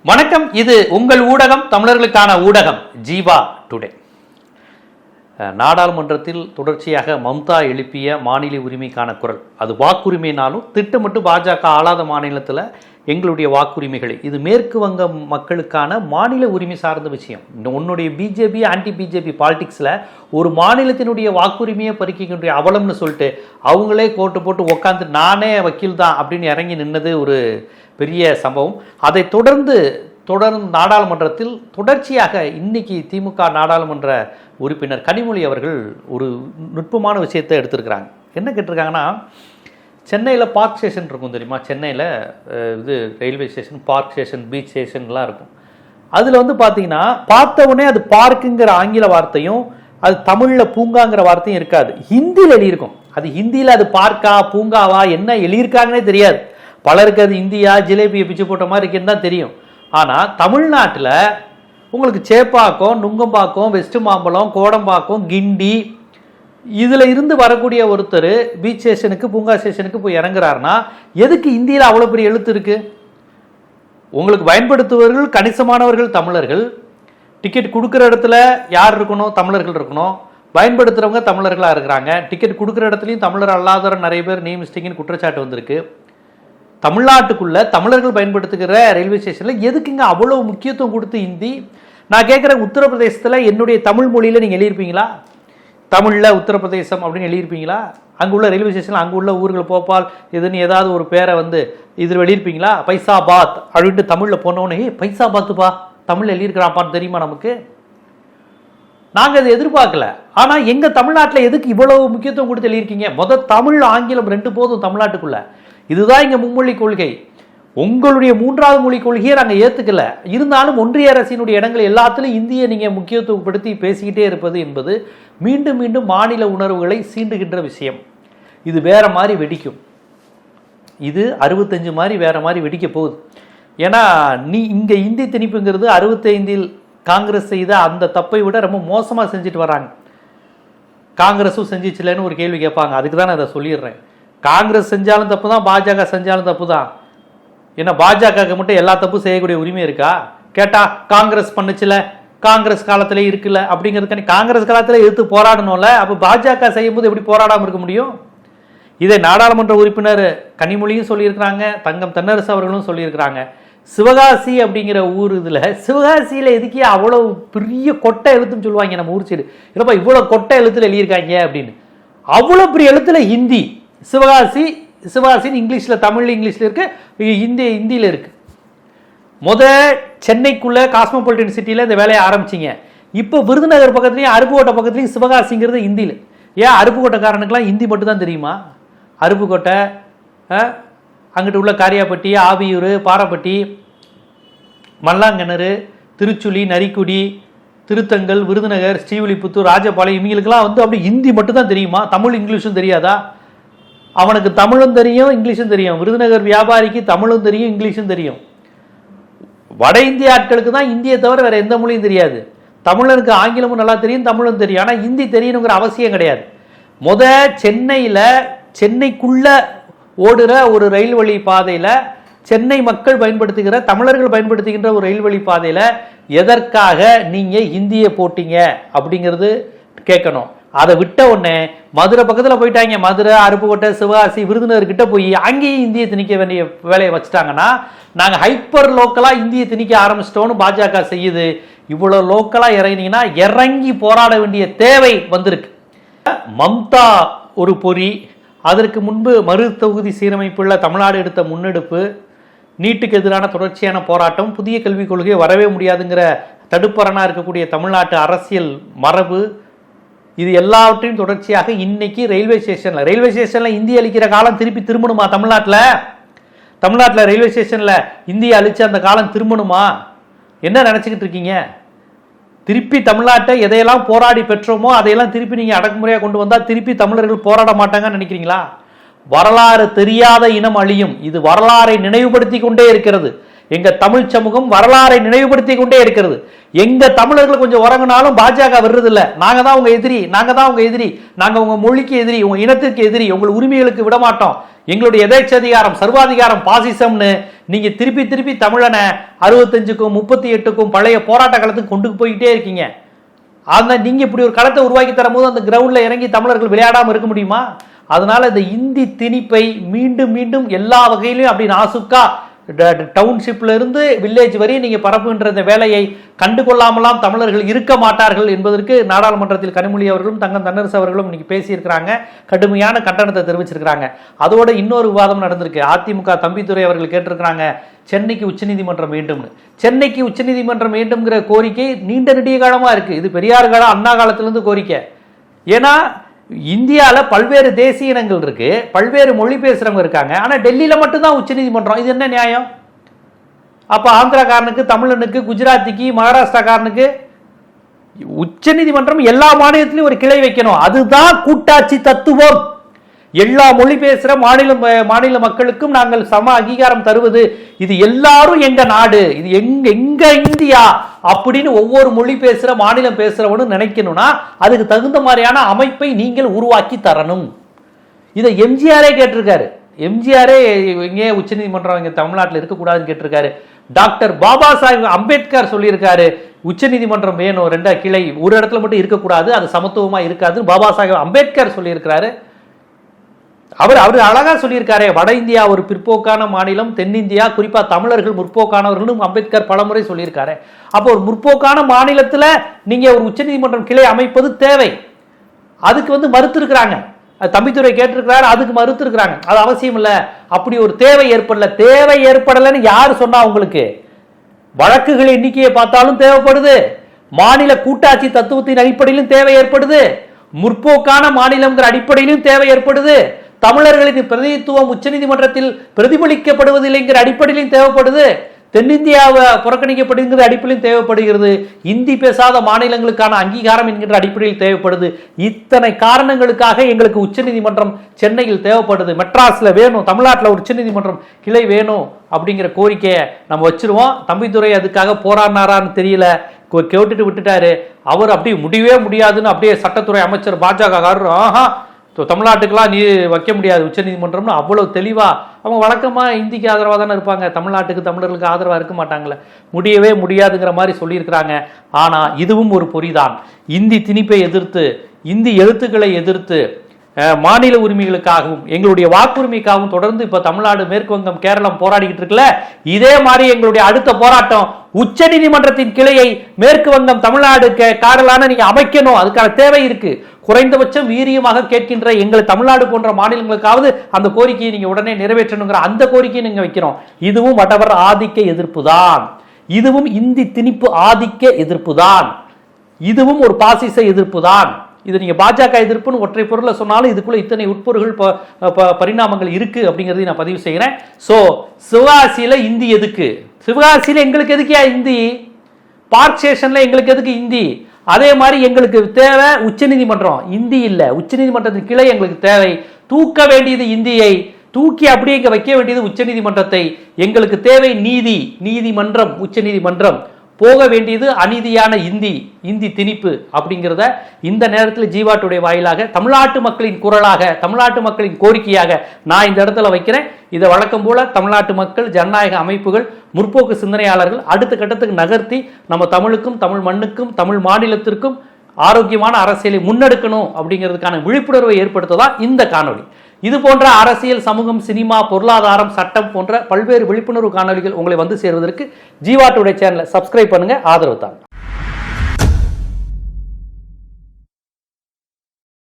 வணக்கம். இது உங்கள் ஊடகம், தமிழர்களுக்கான ஊடகம் ஜீவா டுடே. நாடாளுமன்றத்தில் தொடர்ச்சியாக மம்தா எழுப்பிய மாநில உரிமைக்கான குரல், அது வாக்குரிமைனாலும் திட்டமிட்டு பாஜக ஆளாத மாநிலத்தில் எங்களுடைய வாக்குரிமைகளை, இது மேற்கு வங்க மக்களுக்கான மாநில உரிமை சார்ந்த விஷயம். உன்னுடைய பிஜேபி ஆன்டி பிஜேபி பாலிடிக்ஸில் ஒரு மாநிலத்தினுடைய வாக்குரிமையை பறிக்கின்ற அவலம்னு சொல்லிட்டு அவங்களே கோட்டு போட்டு உக்காந்து நானே வக்கீல் தான் அப்படின்னு இறங்கி நின்னது ஒரு பெரிய சம்பவம். அதை தொடர்ந்து நாடாளுமன்றத்தில் தொடர்ச்சியாக இன்னைக்கு திமுக நாடாளுமன்ற உறுப்பினர் கனிமொழி அவர்கள் ஒரு நுட்பமான விஷயத்தை எடுத்திருக்கிறாங்க. என்ன கேட்டிருக்காங்கன்னா, சென்னையில் பார்க் ஸ்டேஷன் இருக்கும் தெரியுமா? சென்னையில் இது railway station, park station, beach ஸ்டேஷன்லாம் இருக்கும். அதில் வந்து பார்த்தீங்கன்னா பார்த்த உடனே அது பார்க்குங்கிற ஆங்கில வார்த்தையும் அது தமிழில் பூங்காங்கிற வார்த்தையும் இருக்காது, ஹிந்தியில் எழுதியிருக்கும். அது ஹிந்தியில் அது பார்க்கா பூங்காவா என்ன எழுதியிருக்காங்கன்னே தெரியாது. பலருக்கு அது இந்தியா ஜிலேபியை பிச்சு போட்ட மாதிரி இருக்குன்னு தான் தெரியும். ஆனால் தமிழ்நாட்டில் உங்களுக்கு சேப்பாக்கம், நுங்கம்பாக்கம், வெஸ்ட் மாம்பலம், கோடம்பாக்கம், கிண்டி இதில் இருந்து வரக்கூடிய ஒருத்தர் பீச் ஸ்டேஷனுக்கு பூங்கா ஸ்டேஷனுக்கு போய் இறங்குறாருன்னா எதுக்கு இந்தியில் அவ்வளோ பெரிய எழுத்து இருக்குது? உங்களுக்கு பயன்படுத்துபவர்கள் கணிசமானவர்கள் தமிழர்கள். டிக்கெட் கொடுக்குற இடத்துல யார் இருக்கணும்? தமிழர்கள் இருக்கணும். பயன்படுத்துகிறவங்க தமிழர்களாக இருக்கிறாங்க. டிக்கெட் கொடுக்குற இடத்துலையும் தமிழர் அல்லாதவர நிறைய பேர் நியமிச்சிட்டிங்கன்னு குற்றச்சாட்டு வந்திருக்கு. தமிழ்நாட்டுக்குள்ள தமிழர்கள் பயன்படுத்துகிற ரயில்வே ஸ்டேஷனில் எதுக்குங்க அவ்வளோ முக்கியத்துவம் கொடுத்து ஹிந்தி? நான் கேட்குறேன், உத்தரப்பிரதேசத்தில் என்னுடைய தமிழ் மொழியில் நீங்கள் எழுதியிருப்பீங்களா? தமிழில் உத்தரப்பிரதேசம் அப்படின்னு எழுதியிருப்பீங்களா? அங்கே உள்ள ரயில்வே ஸ்டேஷனில் அங்கே உள்ள ஊர்கள் போபால் இதுன்னு ஏதாவது ஒரு பேரை வந்து இதில் எழுதியிருப்பீங்களா? பைசாபாத் அப்படின்ட்டு தமிழில் போனோன்னே பைசாபாத்துப்பா தமிழில் எழுதியிருக்கிறாப்பான்னு தெரியுமா நமக்கு? நாங்கள் அதை எதிர்பார்க்கல. ஆனால் எங்கள் தமிழ்நாட்டில் எதுக்கு இவ்வளவு முக்கியத்துவம் கொடுத்து எழுதியிருக்கீங்க? தமிழ் ஆங்கிலம் ரெண்டு போதும் தமிழ்நாட்டுக்குள்ள. இதுதான் இங்கே மும்மொழி கொள்கை. உங்களுடைய மூன்றாவது மொழி கொள்கையை நாங்கள் ஏற்றுக்கல. இருந்தாலும் ஒன்றிய அரசினுடைய இடங்கள் எல்லாத்திலும் இந்தியை நீங்கள் முக்கியத்துவப்படுத்தி பேசிக்கிட்டே இருப்பது என்பது மீண்டும் மீண்டும் மாநில உணர்வுகளை சீண்டுகின்ற விஷயம். இது வேற மாதிரி வெடிக்கும். இது 65 மாதிரி வேற மாதிரி வெடிக்க போகுது. ஏன்னா இங்கே இந்தி திணிப்புங்கிறது 65 காங்கிரஸ் செய்த அந்த தப்பை விட ரொம்ப மோசமாக செஞ்சுட்டு வராங்க. காங்கிரஸும் செஞ்சிச்சுலன்னு ஒரு கேள்வி கேட்பாங்க. அதுக்கு தான் நான் அதை சொல்லிடுறேன். காங்கிரஸ் செஞ்சாலும் தப்பு தான், பாஜக செஞ்சாலும் தப்பு தான். ஏன்னா பாஜக மட்டும் எல்லா தப்பும் செய்யக்கூடிய உரிமை இருக்கா? கேட்டா காங்கிரஸ் பண்ணுச்சுல, காங்கிரஸ் காலத்திலே இருக்குல்ல அப்படிங்கிறதுக்கான காங்கிரஸ் காலத்தில் எதிர்த்து போராடணும்ல. அப்போ பாஜக செய்யும் போது எப்படி போராடாமல் இருக்க முடியும்? இதை நாடாளுமன்ற உறுப்பினர் கனிமொழியும் சொல்லியிருக்கிறாங்க, தங்கம் தென்னரசு அவர்களும் சொல்லியிருக்கிறாங்க. சிவகாசி அப்படிங்கிற ஊர், இதில் சிவகாசியில் எதுக்கே அவ்வளோ பெரிய கொட்டை எழுத்துன்னு சொல்லுவாங்க நம்ம ஊர் சைடு. இல்லைப்பா இவ்வளோ கொட்டை எழுத்துல எழுதியிருக்காங்க அப்படின்னு. அவ்வளோ பெரிய எழுத்துல ஹிந்தி. சிவகாசின்னு இங்கிலீஷில், தமிழ் இங்கிலீஷில் இருக்கு, ஹிந்தியில் இருக்கு. சென்னைக்குள்ள காஸ்மோபாலிட்டன் சிட்டியில் இந்த வேலையை ஆரம்பிச்சிங்க. இப்போ விருதுநகர் பக்கத்துலையும் அருப்புக்கோட்டை பக்கத்துலையும் சிவகாசிங்கிறது ஹிந்தியில். ஏன் அருப்புக்கோட்டைக்காரனுக்கெல்லாம் ஹிந்தி மட்டும் தான் தெரியுமா? அருப்புக்கோட்டை, அங்கிட்டு உள்ள காரியாப்பட்டி, ஆவியூர், பாறைப்பட்டி, மல்லாங்கிணறு, திருச்சுழி, நரிக்குடி, திருத்தங்கல், விருதுநகர், ஸ்ரீவில்லிபுத்தூர், ராஜபாளையம் இவங்களுக்கெல்லாம் வந்து அப்படி ஹிந்தி மட்டும் தான் தெரியுமா? தமிழ் இங்கிலீஷும் தெரியாதா? அவனுக்கு தமிழும் தெரியும் இங்கிலீஷும் தெரியும். விருதுநகர் வியாபாரிக்கு தமிழும் தெரியும் இங்கிலீஷும் தெரியும். வட இந்திய ஆட்களுக்கு தான் இந்தியை தவிர வேற எந்த மொழியும் தெரியாது. தமிழனுக்கு ஆங்கிலமும் நல்லா தெரியும், தமிழும் தெரியும். ஆனால் ஹிந்தி தெரியணுங்கிற அவசியம் கிடையாது. சென்னைக்குள்ள ஓடுற ஒரு ரயில் வழி பாதையில், சென்னை மக்கள் பயன்படுத்துகிற, தமிழர்கள் பயன்படுத்துகின்ற ஒரு ரயில் வழி பாதையில் எதற்காக நீங்கள் ஹிந்தியை போட்டீங்க அப்படிங்கிறது கேட்கணும். அதை விட்ட உடனே மதுரை பக்கத்தில் போயிட்டாங்க. மதுரை, அருப்புக்கோட்டை, சிவகாசி, விருதுநகர் கிட்ட போய் அங்கேயும் இந்தியை திணிக்க வேண்டிய வேலையை வச்சுட்டாங்கன்னா, நாங்கள் ஹைப்பர் லோக்கலாக இந்தியை திணிக்க ஆரம்பிச்சிட்டோன்னு பாஜக செய்யுது. இவ்வளோ லோக்கலாக இறங்கினீங்கன்னா இறங்கி போராட வேண்டிய தேவை வந்திருக்கு. மம்தா ஒரு பொறி. அதற்கு முன்பு மறு தொகுதி சீரமைப்புள்ள தமிழ்நாடு எடுத்த முன்னெடுப்பு, நீட்டுக்கு எதிரான தொடர்ச்சியான போராட்டம், புதிய கல்விக் கொள்கை வரவே முடியாதுங்கிற தடுப்பரணா இருக்கக்கூடிய தமிழ்நாட்டு அரசியல் மரபு, இது எல்லாவற்றையும் தொடர்ச்சியாக இன்னைக்கு ரயில்வே ஸ்டேஷனில் இந்தி அளிக்கிற காலம் திருப்பி திரும்பணுமா? தமிழ்நாட்டில் ரயில்வே ஸ்டேஷனில் இந்தியை அழிச்சு அந்த காலம் திரும்பணுமா? என்ன நினச்சிக்கிட்டு இருக்கீங்க? திருப்பி தமிழ்நாட்டை எதையெல்லாம் போராடி பெற்றோமோ அதையெல்லாம் திருப்பி நீங்கள் அடக்குமுறையாக கொண்டு வந்தால் திருப்பி தமிழர்கள் போராட மாட்டாங்கன்னு நினைக்கிறீங்களா? வரலாறு தெரியாத இனம் அழியும். இது வரலாறை நினைவுபடுத்தி கொண்டே இருக்கிறது. எங்க தமிழ் சமூகம் வரலாறை நினைவுபடுத்தி கொண்டே இருக்கிறது. எங்க தமிழர்கள் கொஞ்சம் உறங்கினாலும் பாஜக வர்றது இல்ல. நாங்க தான் உங்க எதிரி, நாங்க உங்க மொழிக்கு எதிரி, உங்க இனத்திற்கு எதிரி, உங்கள் உரிமைகளுக்கு விடமாட்டோம், எங்களுடைய எதேச்சதிகாரம், சர்வாதிகாரம், பாசிசம்னு நீங்க திருப்பி திருப்பி தமிழனை 65க்கும் 38க்கும் பழைய போராட்ட காலத்துக்கு கொண்டு போயிட்டே இருக்கீங்க. அந்த நீங்க இப்படி ஒரு களத்தை உருவாக்கி தரும்போது அந்த கிரவுண்ட்ல இறங்கி தமிழர்கள் விளையாடாம இருக்க முடியுமா? அதனால இந்த இந்தி திணிப்பை மீண்டும் மீண்டும் எல்லா வகையிலும் அப்படி நாசுக்கா டவுன்ஷிப்ல இருந்து வில்லேஜ் வரை நீங்க பரப்புகின்ற இந்த வேலையை கண்டுகொள்ளாமலாம் தமிழர்கள் இருக்க மாட்டார்கள் என்பதற்கு நாடாளுமன்றத்தில் கனிமொழி அவர்களும் தங்கம் தென்னரசு அவர்களும் இன்னைக்கு பேசியிருக்கிறாங்க, கடுமையான கண்டனத்தை தெரிவிச்சிருக்கிறாங்க. அதோட இன்னொரு விவாதம் நடந்திருக்கு. அதிமுக தம்பிதுரை அவர்கள் கேட்டிருக்கிறாங்க சென்னைக்கு உச்சநீதிமன்றம் வேண்டும்னு. சென்னைக்கு உச்சநீதிமன்றம் வேண்டும்ங்கிற கோரிக்கை நீண்ட நெடிய காலமா இருக்கு. இது பெரியார் காலம் அண்ணா காலத்திலிருந்து கோரிக்கை. ஏன்னா இந்தியாவில் பல்வேறு தேசிய இனங்கள் இருக்கு, பல்வேறு மொழி பேசுறவங்க இருக்காங்க. ஆனா டெல்லியில மட்டும்தான் உச்சநீதிமன்றம். இது என்ன நியாயம்? அப்ப ஆந்திராக்காரனுக்கு, தமிழனுக்கு, குஜராத்திக்கு, மகாராஷ்டிராக்காரனுக்கு உச்சநீதிமன்றம் எல்லா மாநிலத்திலும் ஒரு கிளை வைக்கணும். அதுதான் கூட்டாட்சி தத்துவம். எல்லா மொழி பேசுற மாநில மக்களுக்கும் நாங்கள் சம அங்கீகாரம் தருவது, இது எல்லாரும் எங்க நாடு, இது எங்க இந்தியா அப்படின்னு ஒவ்வொரு மொழி பேசுற மாநிலம் பேசுறவனும் நினைக்கணும்னா அதுக்கு தகுந்த மாதிரியான அமைப்பை நீங்கள் உருவாக்கி தரணும். இதை எம்ஜிஆரே கேட்டிருக்காரு. எம்ஜிஆரே இங்கே உச்சநீதிமன்றம் இங்க தமிழ்நாட்டில் இருக்கக்கூடாதுன்னு கேட்டிருக்காரு. டாக்டர் பாபா சாஹிப் அம்பேத்கர் சொல்லியிருக்காரு உச்சநீதிமன்றம் வேணும், 2 கிளை ஒரு இடத்துல மட்டும் இருக்கக்கூடாது, அது சமத்துவமா இருக்காது. பாபா சாஹிப் அம்பேத்கர் சொல்லியிருக்கிறாரு. அவர் அழகா சொல்லியிருக்காரு, வட இந்தியா ஒரு பிற்போக்கான மாநிலம், தென்னிந்தியா குறிப்பா தமிழர்கள் முற்போக்கானவர்களும் அம்பேத்கர் பலமுறை சொல்லியிருக்காரு. அப்போ ஒரு முற்போக்கான மாநிலத்தில் நீங்க ஒரு உச்சநீதிமன்றம் கிளை அமைப்பது தேவை. அதுக்கு மறுத்து இருக்கிறாங்க. தம்பித்துறை கேட்டிருக்கிறாரு, அதுக்கு மறுத்து இருக்கிறாங்க. அது அவசியம் இல்லை, அப்படி ஒரு தேவை ஏற்படல. தேவை ஏற்படலைன்னு யாரு சொன்னா உங்களுக்கு? வழக்குகள் எண்ணிக்கையை பார்த்தாலும் தேவைப்படுது, மாநில கூட்டாட்சி தத்துவத்தின் அடிப்படையிலும் தேவை ஏற்படுது, முற்போக்கான மாநிலங்கிற அடிப்படையிலும் தேவை ஏற்படுது, தமிழர்களின் பிரதிநிதித்துவம் உச்சநீதிமன்றத்தில் பிரதிபலிக்கப்படுவதில்லைங்கிற அடிப்படையிலும் தேவைப்படுது, தென்னிந்தியாவை புறக்கணிக்கப்படுகிற அடிப்படையில் தேவைப்படுகிறது, இந்தி பேசாத மாநிலங்களுக்கான அங்கீகாரம் என்கின்ற அடிப்படையில் தேவைப்படுது. இத்தனை காரணங்களுக்காக எங்களுக்கு உச்சநீதிமன்றம் சென்னையில் தேவைப்படுது, மெட்ராஸ்ல வேணும், தமிழ்நாட்டில் ஒரு உச்சநீதிமன்றம் கிளை வேணும் அப்படிங்கிற கோரிக்கையை நம்ம வச்சிருவோம். தம்பிதுரை அதுக்காக போராடினாரான்னு தெரியல, கேட்டுட்டு விட்டுட்டாரு. அவர் அப்படி முடியவே முடியாதுன்னு அப்படியே சட்டத்துறை அமைச்சர் பாஜக தமிழ்நாட்டுக்கெல்லாம் நீ வைக்க முடியாது உச்சநீதிமன்றம்னு அவ்வளவு தெளிவா. அவங்க வழக்கமா இந்திக்கு ஆதரவா தானே இருப்பாங்க, தமிழ்நாட்டுக்கு தமிழர்களுக்கு ஆதரவா இருக்க மாட்டாங்களே. முடியவே முடியாதுங்கிற மாதிரி சொல்லியிருக்கிறாங்க. ஆனா இதுவும் ஒரு பொறிதான். இந்தி திணிப்பை எதிர்த்து, இந்தி எழுத்துக்களை எதிர்த்து, மாநில உரிமைகளுக்காகவும் எங்களுடைய வாக்குரிமைக்காகவும் தொடர்ந்து இப்ப தமிழ்நாடு, மேற்கு வங்கம், கேரளம் போராடிக்கிட்டு இருக்குல்ல, இதே மாதிரி எங்களுடைய அடுத்த போராட்டம் உச்ச நீதிமன்றத்தின் கிளையை மேற்கு வங்கம், தமிழ்நாடு, கேரளான நீங்க அமைக்கணும். அதுக்கான தேவை இருக்கு. குறைந்தபட்சம் வீரியமாக கேட்கின்ற எங்கள் தமிழ்நாடு போன்ற மாநிலங்களுக்காவது அந்த கோரிக்கையை நீங்க உடனே நிறைவேற்றணுங்கிற அந்த கோரிக்கையை நீங்க வைக்கிறோம். இதுவும் வடவர் ஆதிக்க எதிர்ப்பு தான், இதுவும் இந்தி திணிப்பு ஆதிக்க எதிர்ப்பு தான், இதுவும் ஒரு பாசிச எதிர்ப்பு தான். இது நீங்க பாஜக எதிர்ப்புன்னு ஒற்றை பொருளை சொன்னாலும் இதுக்குள்ள இத்தனை உட்பொருள்கள் பரிணாமங்கள் இருக்கு அப்படிங்கறதையும் நான் பதிவு செய்கிறேன். சோ சிவகாசியில இந்தி எதுக்கு? சிவகாசியில எங்களுக்கு எதுக்கியா இந்தி? பார்க் ஸ்டேஷன்ல எங்களுக்கு எதுக்கு இந்தி? அதே மாதிரி எங்களுக்கு தேவை உச்சநீதிமன்றம், இந்தி இல்ல, உச்சநீதிமன்றத்தின் கிளை எங்களுக்கு தேவை. தூக்க வேண்டியது இந்தியை, தூக்கி அப்படியே இங்க வைக்க வேண்டியது உச்சநீதிமன்றத்தை. எங்களுக்கு தேவை நீதி, நீதிமன்றம், உச்சநீதிமன்றம். போக வேண்டியது அநீதியான இந்தி திணிப்பு அப்படிங்கிறத இந்த நேரத்தில் ஜீவாட்டுடைய வாயிலாக தமிழ்நாட்டு மக்களின் குரலாக, தமிழ்நாட்டு மக்களின் கோரிக்கையாக நான் இந்த இடத்துல வைக்கிறேன். இதை வழக்கம் போல தமிழ்நாட்டு மக்கள், ஜனநாயக அமைப்புகள், முற்போக்கு சிந்தனையாளர்கள் அடுத்த கட்டத்துக்கு நகர்த்தி நம்ம தமிழுக்கும், தமிழ் மண்ணுக்கும், தமிழ் மாநிலத்திற்கும் ஆரோக்கியமான அரசியலை முன்னெடுக்கணும் அப்படிங்கிறதுக்கான விழிப்புணர்வை ஏற்படுத்ததான் இந்த காணொலி. இது போன்ற அரசியல், சமூகம், சினிமா, பொருளாதாரம், சட்டம் போன்ற பல்வேறு விழிப்புணர்வு காணொலிகள் உங்களை வந்து சேர்வதற்கு ஜீவாட்டுடைய சேனலை சப்ஸ்கிரைப் பண்ணுங்க, ஆதரவு தாங்க.